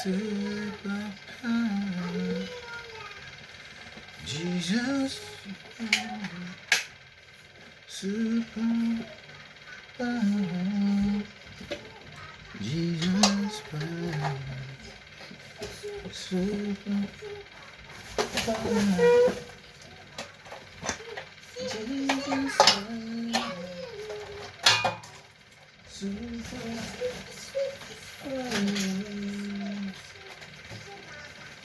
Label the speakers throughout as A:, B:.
A: Superpower. Jesus. Superpower. Jesus power. Superpower. Jesus power. Superpower.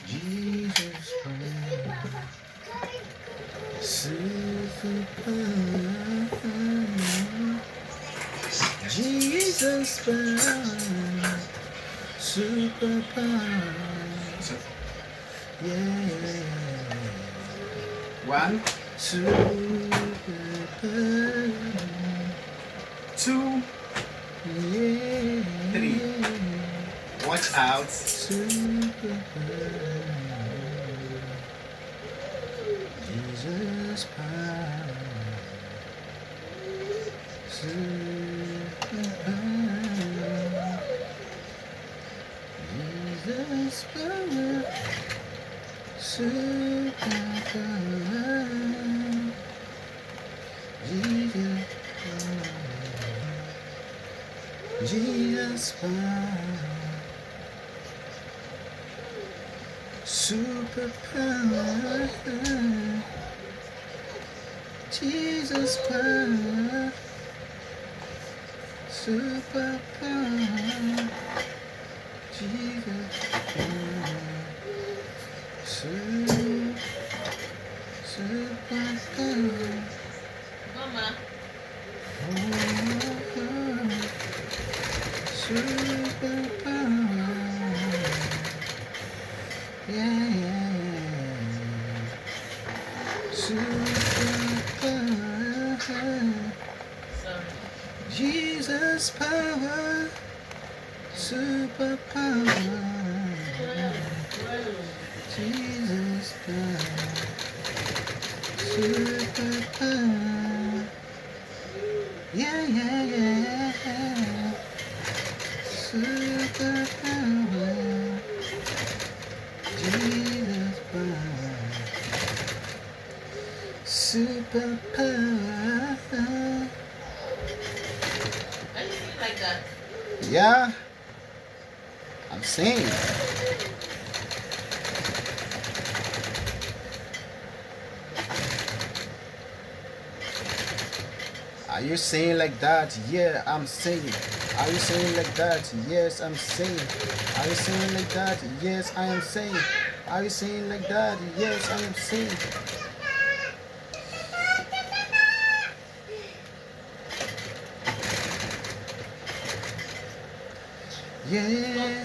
A: Jesus power. Superpower. Jesus power. Superpower. Yeah.
B: One,
A: Superpower.
B: 2,
A: Yeah.
B: 3. Watch out.
A: Superpower. Jesus power. Superpower. Jesus power. Superpower. Jesus power. Jesus power. Superpower. Jesus power. Superpower. Jesus power. Superpower.
C: Mama.
A: Superpower. Yeah. Superpower.
C: Sorry.
A: Jesus power. Superpower. Jesus power. Superpower. Yeah. Superpower. Jesus power. Superpower.
C: Anything like that?
A: Yeah, I'm saying. Are you saying like that? Yeah, I'm saying. Are you saying like that? Yes, I'm saying. Are you saying like that? Yes, I am saying. Are you saying like that? Yes, I am saying. Yeah.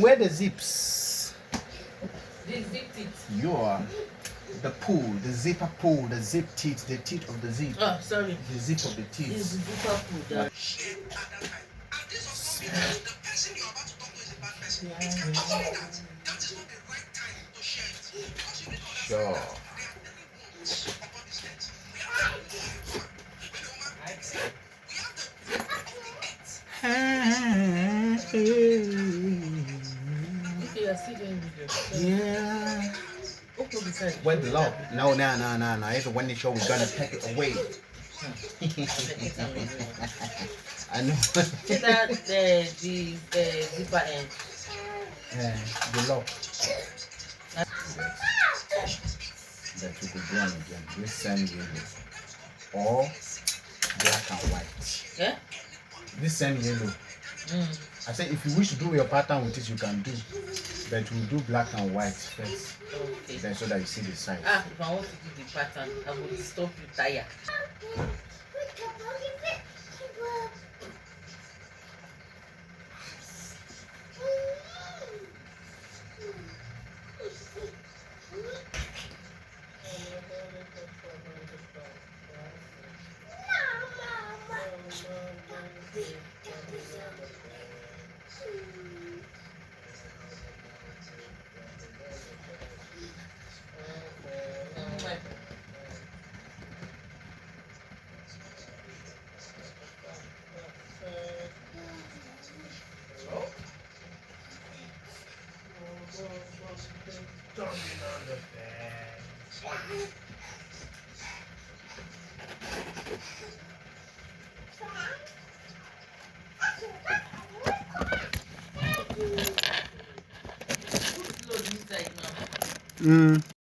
A: Where the zips?
C: They zipped it.
A: You are the pull, the zipper pull, the zip teeth, the teeth of the zip.
C: Oh, sorry.
A: The zip of the teeth.
C: It's the zipper pull.
D: The person you're about to talk to is a bad person. It can just mean that that is not the right time to share it. Because you need to understand that there are three wounds upon this earth. We have the womb of the woman. When the woman takes it, we have the womb of the earth.
C: If you are still doing video.
A: Yeah.
C: Open the side.
A: Where's the law? No. Even when they show, we're gonna take it away. I know.
C: Take out the zipper end.
A: The law. that we could do am again. This same yellow or black and white.
C: Yeah?
A: This same yellow. I say if you wish to do your pattern with it, you can do. But we'll do black and white first.
C: Okay.
A: Then so that you see the size.
C: If I want to do the pattern, I will stop you tire. Put load inside now.